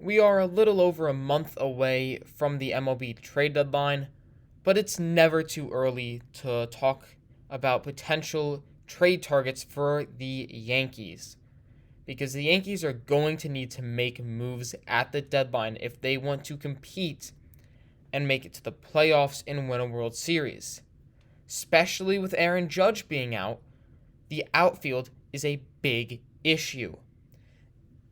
We are a little over a month away from the MLB trade deadline, but it's never too early to talk about potential trade targets for the Yankees, because the Yankees are going to need to make moves at the deadline if they want to compete and make it to the playoffs and win a World Series. Especially with Aaron Judge being out, the outfield is a big issue.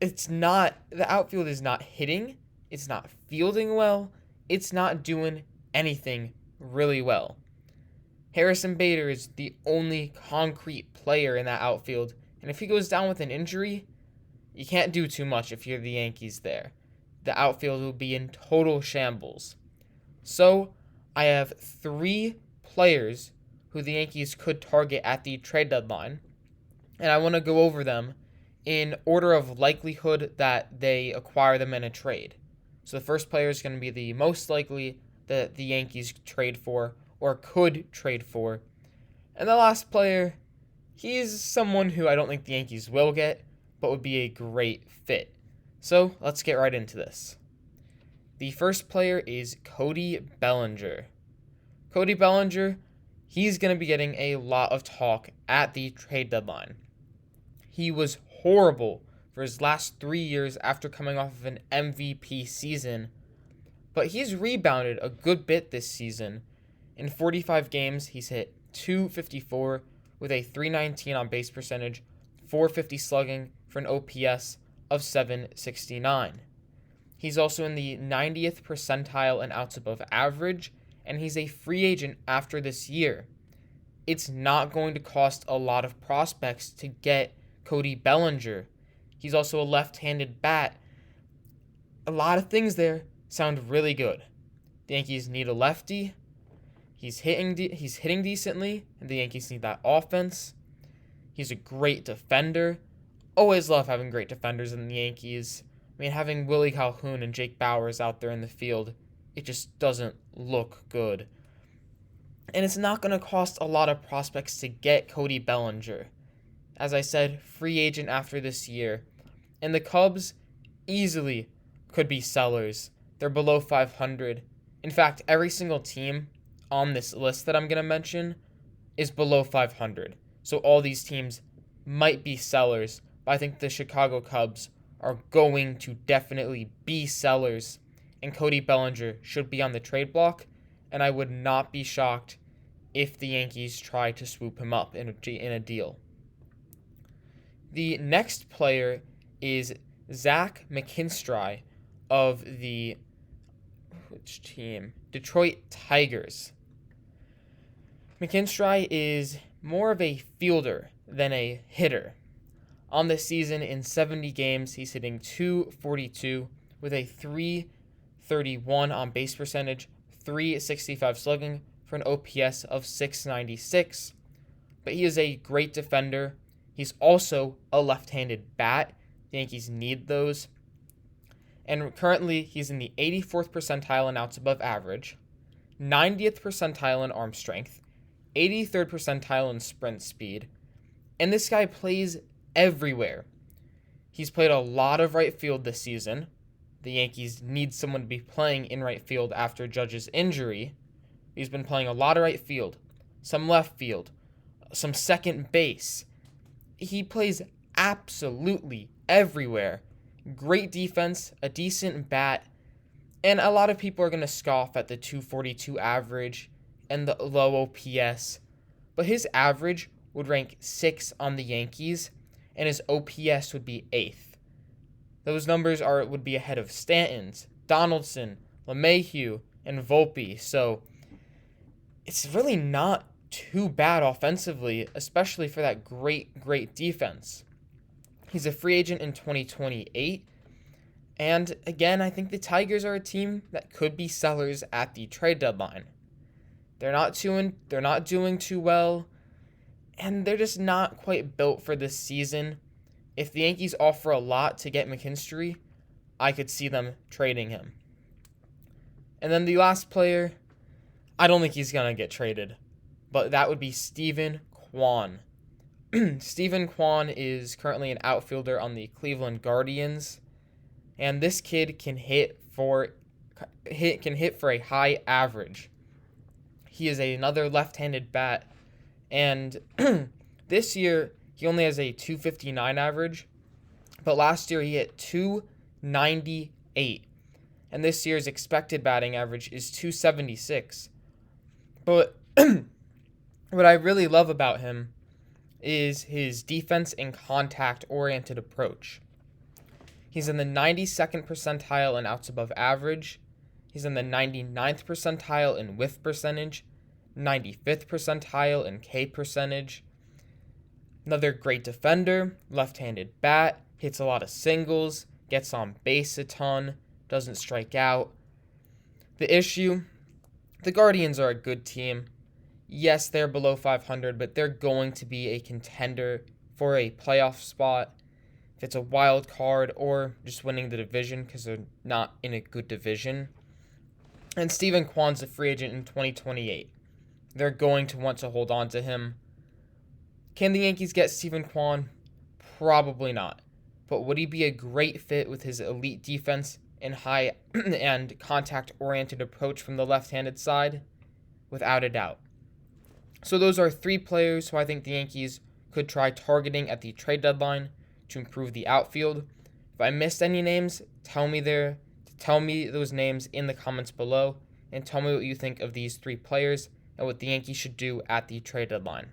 The outfield is not hitting, it's not fielding well, it's not doing anything really well. Harrison Bader is the only concrete player in that outfield, and if he goes down with an injury, you can't do too much if you're the Yankees there. The outfield will be in total shambles. So, I have 3 players who the Yankees could target at the trade deadline, and I want to go over them in order of likelihood that they acquire them in a trade. So the first player is going to be the most likely that the Yankees trade for or could trade for. And the last player, he's someone who I don't think the Yankees will get, but would be a great fit. So let's get right into this. The first player is Cody Bellinger. Cody Bellinger, he's going to be getting a lot of talk at the trade deadline. He was horrible for his last 3 years after coming off of an MVP season, but he's rebounded a good bit this season. In 45 games, he's hit .254 with a .319 on base percentage, .450 slugging for an OPS of .769. He's also in the 90th percentile in outs above average, and he's a free agent after this year. It's not going to cost a lot of prospects to get Cody Bellinger. He's also a left-handed bat. A lot of things there sound really good. The Yankees need a lefty. He's hitting decently, and the Yankees need that offense. He's a great defender. Always love having great defenders in the Yankees. I mean, having Willie Calhoun and Jake Bauers out there in the field, it just doesn't look good. And it's not going to cost a lot of prospects to get Cody Bellinger. As I said, free agent after this year. And the Cubs easily could be sellers. They're below 500. In fact, every single team on this list that I'm going to mention is below 500. So all these teams might be sellers, but I think the Chicago Cubs are going to definitely be sellers. And Cody Bellinger should be on the trade block, and I would not be shocked if the Yankees try to swoop him up in a deal. The next player is Zach McKinstry of the Detroit Tigers. McKinstry is more of a fielder than a hitter. On this season, in 70 games, he's hitting .242 with a .331 on base percentage, .365 slugging for an OPS of .696. But he is a great defender. He's also a left-handed bat. The Yankees need those. And currently, he's in the 84th percentile in outs above average, 90th percentile in arm strength, 83rd percentile in sprint speed. And this guy plays everywhere. He's played a lot of right field this season. The Yankees need someone to be playing in right field after Judge's injury. He's been playing a lot of right field, some left field, some second base. He plays absolutely everywhere. Great defense, a decent bat, and a lot of people are going to scoff at the .242 average and the low OPS, but his average would rank 6th on the Yankees, and his OPS would be 8th. Those numbers would be ahead of Stanton's, Donaldson, LeMahieu, and Volpe, so it's really not too bad offensively, especially for that great defense. He's a free agent in 2028. And again, I think the Tigers are a team that could be sellers at the trade deadline. They're not doing too well, and they're just not quite built for this season. If the Yankees offer a lot to get McKinstry, I could see them trading him. And then the last player, I don't think he's going to get traded, but that would be Steven Kwan. Steven Kwan is currently an outfielder on the Cleveland Guardians, and this kid can hit for a high average. He is another left-handed bat, and this year he only has a 259 average, but last year he hit 298, and this year's expected batting average is 276. But what I really love about him is his defense and contact-oriented approach. He's in the 92nd percentile in outs above average. He's in the 99th percentile in whiff percentage, 95th percentile in K percentage. Another great defender, left-handed bat, hits a lot of singles, gets on base a ton, doesn't strike out. The issue, the Guardians are a good team. Yes, they're below 500, but they're going to be a contender for a playoff spot. If it's a wild card or just winning the division, because they're not in a good division. And Steven Kwan's a free agent in 2028. They're going to want to hold on to him. Can the Yankees get Steven Kwan? Probably not. But would he be a great fit with his elite defense and high and contact-oriented approach from the left-handed side? Without a doubt. So those are 3 players who I think the Yankees could try targeting at the trade deadline to improve the outfield. If I missed any names, tell me those names in the comments below, and tell me what you think of these 3 players and what the Yankees should do at the trade deadline.